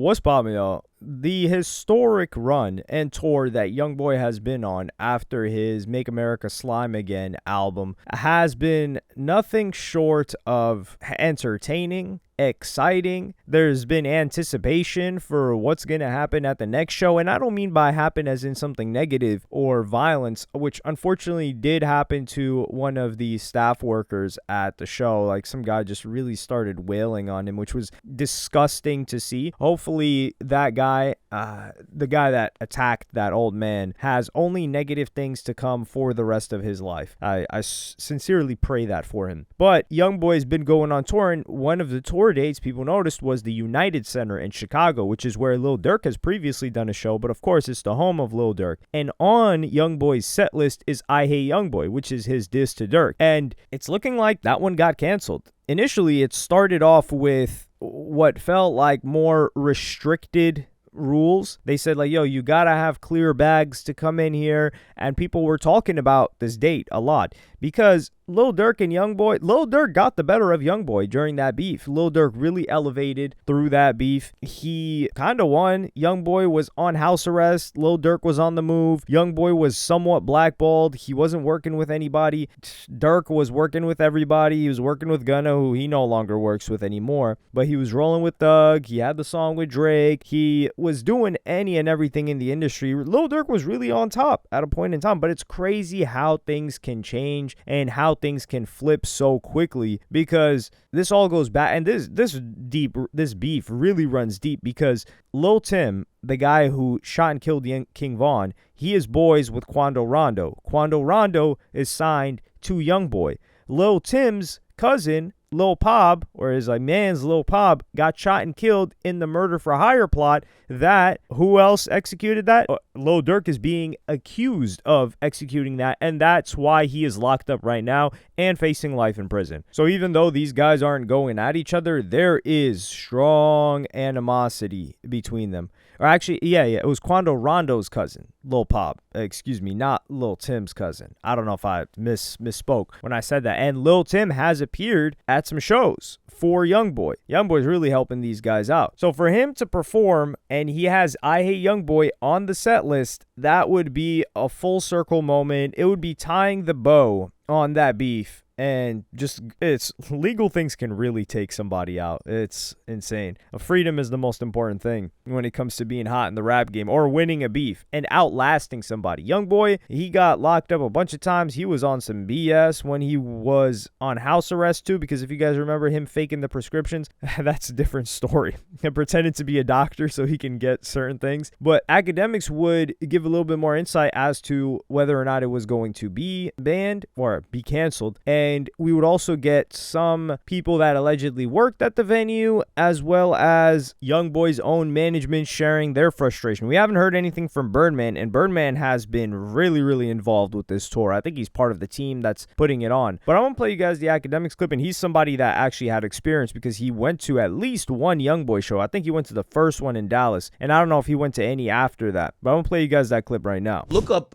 what's poppin', y'all? The historic run and tour that YoungBoy has been on after his Make America Slime Again album has been nothing short of entertaining, exciting. There's been anticipation for what's going to happen at the next show, and I don't mean by happen as in something negative or violence, which unfortunately did happen to one of the staff workers at the show. Like, some guy just really started wailing on him, which was disgusting to see. Hopefully that guy, the guy that attacked that old man, has only negative things to come for the rest of his life. I sincerely pray that for him. But YoungBoy's been going on tour, and one of the tour dates people noticed was the United Center in Chicago, which is where Lil Durk has previously done a show, but of course it's the home of Lil Durk. And on YoungBoy's set list is I Hate YoungBoy, which is his diss to Durk. And it's looking like that one got canceled. Initially, it started off with what felt like more restricted rules. They said, like, yo, you gotta have clear bags to come in here, and people were talking about this date a lot because Lil Durk and YoungBoy, Lil Durk got the better of YoungBoy during that beef. Lil Durk really elevated through that beef. He kind of won. YoungBoy was on house arrest. Lil Durk was on the move. YoungBoy was somewhat blackballed. He wasn't working with anybody. Durk was working with everybody. He was working with Gunna, who he no longer works with anymore, but he was rolling with Thug. He had the song with Drake. He was doing any and everything in the industry. Lil Durk was really on top at a point in time, but it's crazy how things can change and how things can flip so quickly, because this all goes back, and this beef really runs deep, because Lil Tim, the guy who shot and killed King Von, he is boys with Quando Rondo. Quando Rondo is signed to YoungBoy. Lil Tim's cousin, Lil Pob, or his man's Lil Pob, got shot and killed in the murder for hire plot that, who else executed that? Lil Durk is being accused of executing that, and that's why he is locked up right now and facing life in prison. So even though these guys aren't going at each other, there is strong animosity between them. Or actually, yeah, it was Quando Rondo's cousin, Lil Pop. Excuse me, not Lil Tim's cousin. I don't know if I misspoke when I said that. And Lil Tim has appeared at some shows for YoungBoy. YoungBoy's really helping these guys out. So for him to perform, and he has I Hate YoungBoy on the set list, that would be a full circle moment. It would be tying the bow on that beef. And just, it's legal things can really take somebody out. It's insane. Freedom is the most important thing when it comes to being hot in the rap game or winning a beef and outlasting somebody. YoungBoy, he got locked up a bunch of times. He was on some BS when he was on house arrest too, because if you guys remember him faking the prescriptions, that's a different story. And pretended to be a doctor so he can get certain things. But academics would give a little bit more insight as to whether or not it was going to be banned or be canceled. And we would also get some people that allegedly worked at the venue, as well as YoungBoy's own management sharing their frustration. We haven't heard anything from Birdman, and Birdman has been really, really involved with this tour. I think he's part of the team that's putting it on. But I'm going to play you guys the academics clip, and he's somebody that actually had experience because he went to at least one YoungBoy show. I think he went to the first one in Dallas, and I don't know if he went to any after that. But I'm going to play you guys that clip right now. Look up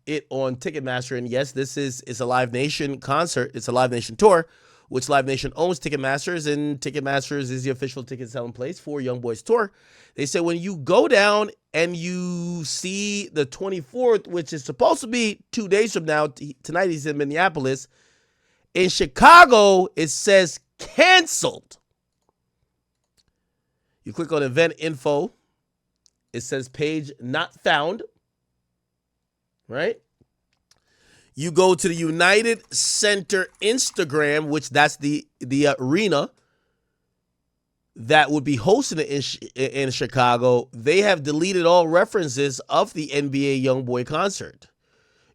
it on Ticketmaster, and yes, it's a Live Nation concert. It's a Live Nation tour, which Live Nation owns Ticketmasters, and Ticketmasters is the official ticket selling place for YoungBoy's tour. They said when you go down and you see the 24th, which is supposed to be 2 days from now, tonight he's in Minneapolis. In Chicago, it says canceled. You click on event info. It says page not found. Right? You go to the United Center Instagram, which that's the arena that would be hosting it in Chicago. They have deleted all references of the NBA YoungBoy concert.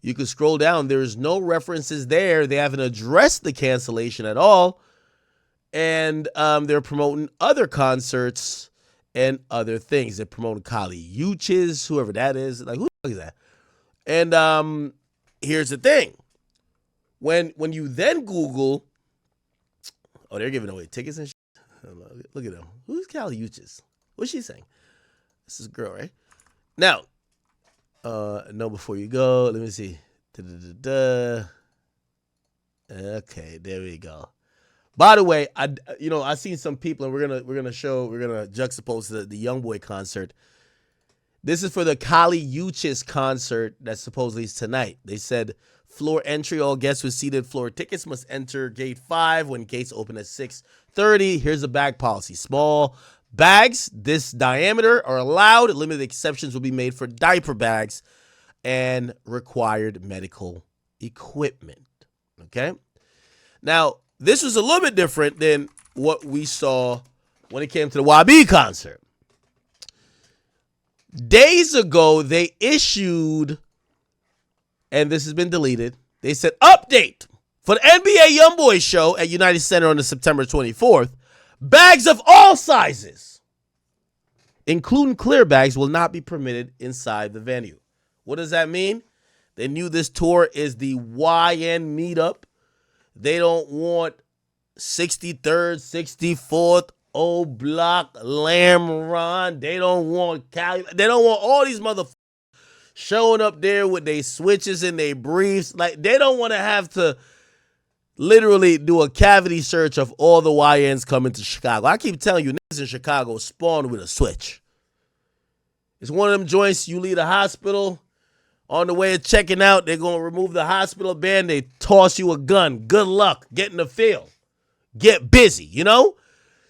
You can scroll down. There's no references there. They haven't addressed the cancellation at all. And they're promoting other concerts and other things. They're promoting Kali Uchis, whoever that is. Like, who the fuck is that? And here's the thing. When you then Google, oh, they're giving away tickets and shit. Look at them. Who's Kali Uchis? What's she saying? This is a girl, right? Now, no, before you go, let me see. Okay, there we go. By the way, I seen some people, and we're gonna juxtapose the YoungBoy concert. This is for the Kali Uchis concert that supposedly is tonight. They said floor entry, all guests with seated floor tickets must enter gate 5 when gates open at 6:30. Here's the bag policy. Small bags this diameter are allowed. Limited exceptions will be made for diaper bags and required medical equipment. Okay? Now, this was a little bit different than what we saw when it came to the YB concert. Days ago, they issued, and this has been deleted, they said, update for the NBA YoungBoy show at United Center on the September 24th. Bags of all sizes, including clear bags, will not be permitted inside the venue. What does that mean? They knew this tour is the YN meetup. They don't want 63rd, 64th, Old Block, Lamron. They don't want Cali. They don't want all these motherfuckers showing up there with their switches and their briefs. Like, they don't want to have to literally do a cavity search of all the YNs coming to Chicago. I keep telling you, niggas in Chicago spawned with a switch. It's one of them joints you leave the hospital. On the way of checking out, they're going to remove the hospital band. They toss you a gun. Good luck. Get in the field. Get busy, you know?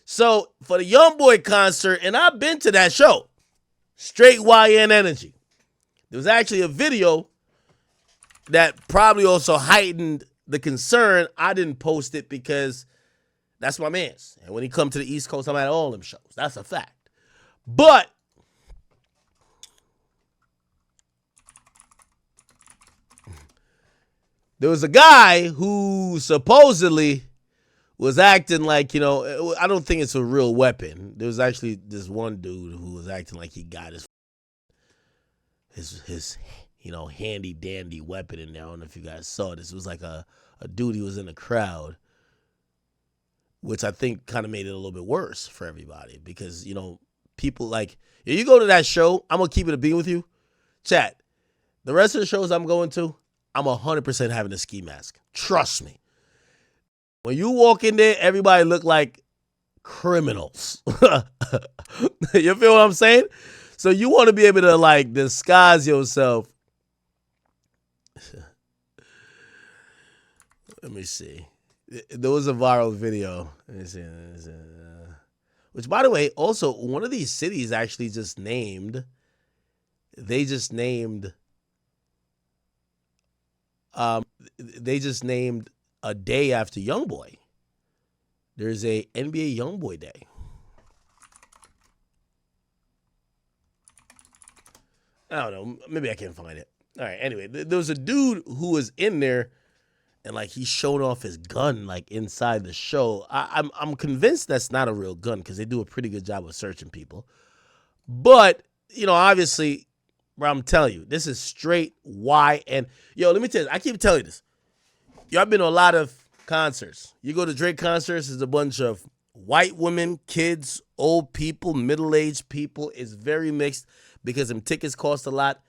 So for the YoungBoy concert, and I've been to that show, straight YN energy. There was actually a video that probably also heightened the concern. I didn't post it because that's my man's. And when he come to the East Coast, I'm at all them shows. That's a fact. But there was a guy who supposedly was acting like, I don't think it's a real weapon. There was actually this one dude who was acting like he got his handy dandy weapon in there. I don't know if you guys saw this. It was like a dude who was in the crowd, which I think kind of made it a little bit worse for everybody because, people like, if you go to that show, I'm going to keep it a beat with you. Chat, the rest of the shows I'm going to, I'm 100% having a ski mask. Trust me. When you walk in there, everybody look like criminals. You feel what I'm saying? So you want to be able to, like, disguise yourself. Let me see. There was a viral video. Let me see. Which, by the way, also, one of these cities actually just named a day after YoungBoy. There's a NBA YoungBoy Day. I don't know. Maybe I can't find it. All right. Anyway, there was a dude who was in there, and like he showed off his gun like inside the show. I'm convinced that's not a real gun because they do a pretty good job of searching people. But obviously, bro, I'm telling you, this is straight YN. Yo, let me tell you, I keep telling you this. Yo, I've been to a lot of concerts. You go to Drake concerts, there's a bunch of white women, kids, old people, middle-aged people. It's very mixed because them tickets cost a lot.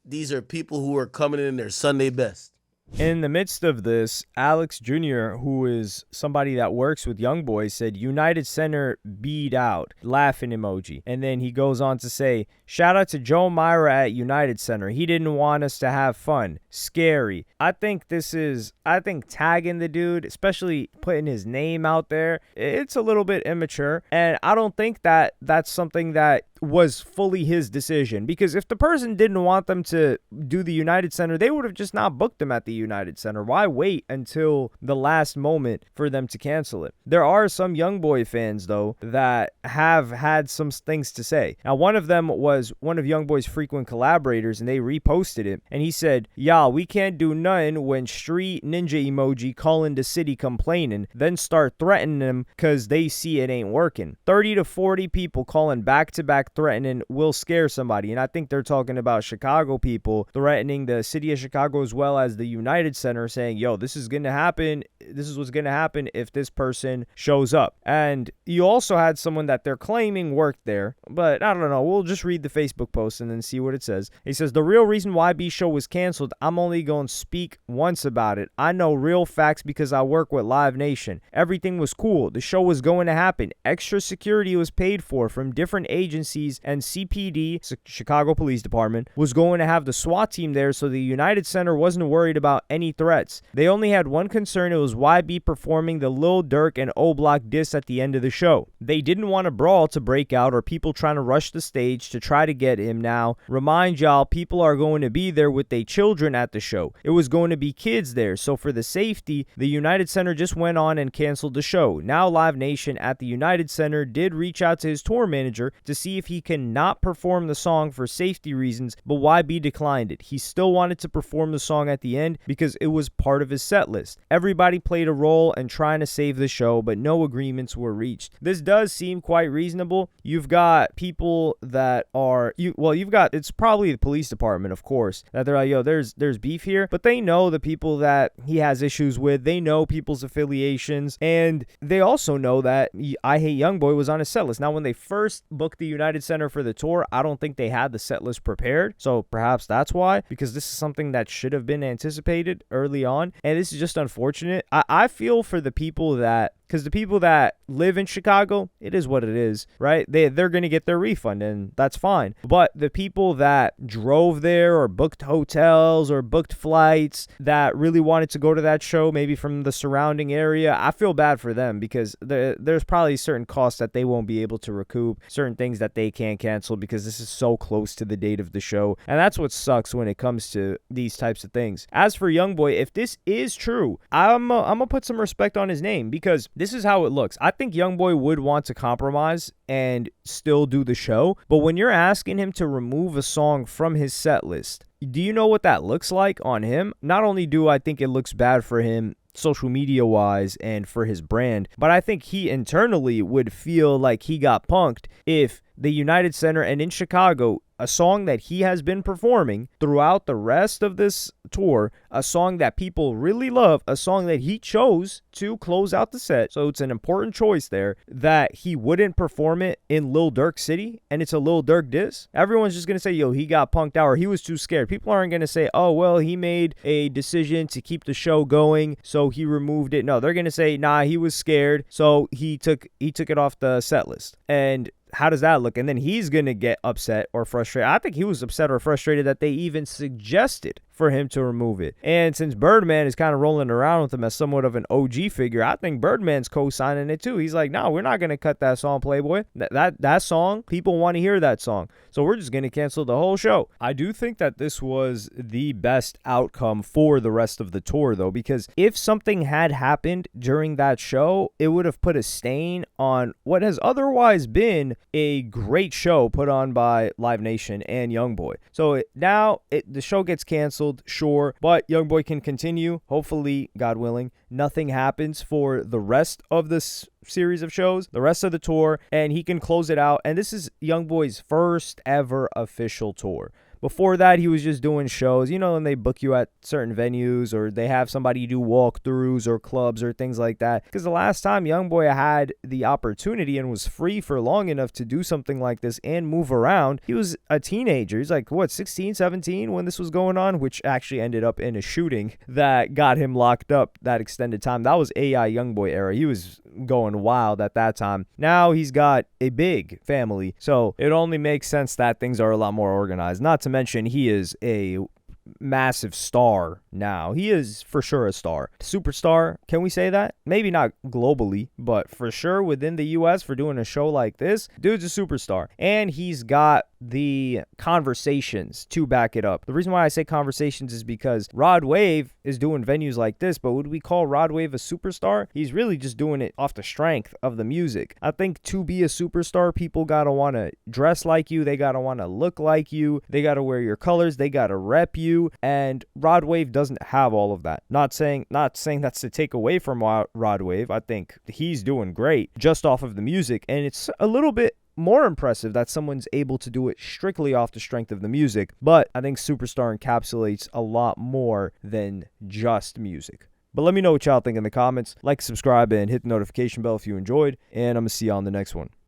These are people who are coming in their Sunday best. In the midst of this, Alex Jr., who is somebody that works with YoungBoy, said United Center beat out, laughing emoji. And then he goes on to say, shout out to Joe Myra at United Center. He didn't want us to have fun. Scary. I think tagging the dude, especially putting his name out there, it's a little bit immature. And I don't think that that's something that was fully his decision, because if the person didn't want them to do the United Center, they would have just not booked them at the United Center. Why wait until the last moment for them to cancel it? There are some YoungBoy fans, though, that have had some things to say. Now, one of them was one of YoungBoy's frequent collaborators, and they reposted it, and he said, y'all, we can't do nothing when street ninja emoji calling the city complaining, then start threatening them because they see it ain't working. 30 to 40 people calling back-to-back threatening will scare somebody. And I think they're talking about Chicago people threatening the city of Chicago as well as the United Center, saying, yo, this is going to happen. This is what's going to happen if this person shows up. And you also had someone that they're claiming worked there, but I don't know. We'll just read the Facebook post and then see what it says. He says, the real reason YB show was canceled, I'm only going to speak once about it. I know real facts because I work with Live Nation. Everything was cool. The show was going to happen. Extra security was paid for from different agencies, and CPD, Chicago Police Department, was going to have the SWAT team there, so the United Center wasn't worried about any threats. They only had one concern. It was YB performing the Lil Durk and O-Block diss at the end of the show. They didn't want a brawl to break out or people trying to rush the stage to try to get him. Now, remind y'all, people are going to be there with their children at the show. It was going to be kids there, so for the safety, the United Center just went on and canceled the show. Now Live Nation at the United Center did reach out to his tour manager to see if he can not perform the song for safety reasons, but YB declined it. He still wanted to perform the song at the end because it was part of his set list. Everybody played a role in trying to save the show, but no agreements were reached. This does seem quite reasonable. You've got people that are, you've got, it's probably the police department, of course, that they're like, yo, there's beef here, but they know the people that he has issues with. They know people's affiliations, and they also know that I Hate YoungBoy was on his set list. Now, when they first booked the United Center for the tour, I don't think they had the set list prepared, so perhaps that's why, because this is something that should have been anticipated early on, and this is just unfortunate. I feel for the people that, because the people that live in Chicago, it is what it is, right? They're going to get their refund, and that's fine. But the people that drove there or booked hotels or booked flights that really wanted to go to that show, maybe from the surrounding area, I feel bad for them because there's probably certain costs that they won't be able to recoup, certain things that they can't cancel because this is so close to the date of the show. And that's what sucks when it comes to these types of things. As for YoungBoy, if this is true, I'm going to put some respect on his name because this is how it looks. I think YoungBoy would want to compromise and still do the show, but when you're asking him to remove a song from his set list, do you know what that looks like on him? Not only do I think it looks bad for him social media wise and for his brand, but I think he internally would feel like he got punked if the United Center and in Chicago, a song that he has been performing throughout the rest of this tour, a song that people really love, a song that he chose to close out the set, so it's an important choice there, that he wouldn't perform it in Lil Durk City, and it's a Lil Durk diss. Everyone's just going to say, yo, he got punked out, or he was too scared. People aren't going to say, oh, well, he made a decision to keep the show going, so he removed it. No, they're going to say, nah, he was scared, so he took it off the set list. And how does that look? And then he's going to get upset or frustrated. I think he was upset or frustrated that they even suggested for him to remove it. And since Birdman is kind of rolling around with him as somewhat of an OG figure, I think Birdman's co-signing it too. He's like, no, we're not going to cut that song, Playboy. That song, people want to hear that song. So we're just going to cancel the whole show. I do think that this was the best outcome for the rest of the tour, though, because if something had happened during that show, it would have put a stain on what has otherwise been a great show put on by Live Nation and YoungBoy. So now the show gets canceled, sure, but YoungBoy can continue. Hopefully, God willing, nothing happens for the rest of this series of shows, the rest of the tour, and he can close it out. And this is YoungBoy's first ever official tour. Before that, he was just doing shows, when they book you at certain venues or they have somebody do walkthroughs or clubs or things like that. Because the last time YoungBoy had the opportunity and was free for long enough to do something like this and move around, he was a teenager. He's like, 16, 17 when this was going on, which actually ended up in a shooting that got him locked up that extended time. That was AI YoungBoy era. He was going wild at that time. Now he's got a big family, so it only makes sense that things are a lot more organized. Not to mention he is a massive star now. He is for sure a star. Superstar, can we say that? Maybe not globally, but for sure within the US for doing a show like this, dude's a superstar. And he's got the conversations to back it up. The reason why I say conversations is because Rod Wave is doing venues like this, but would we call Rod Wave a superstar? He's really just doing it off the strength of the music. I think to be a superstar, people gotta want to dress like you, they gotta want to look like you, they gotta wear your colors, they gotta rep you, and Rod Wave doesn't have all of that. Not saying that's to take away from Rod Wave. I think he's doing great just off of the music, and it's a little bit more impressive that someone's able to do it strictly off the strength of the music, but I think Superstar encapsulates a lot more than just music. But let me know what y'all think in the comments. Like, subscribe, and hit the notification bell if you enjoyed, and I'm going to see you on the next one.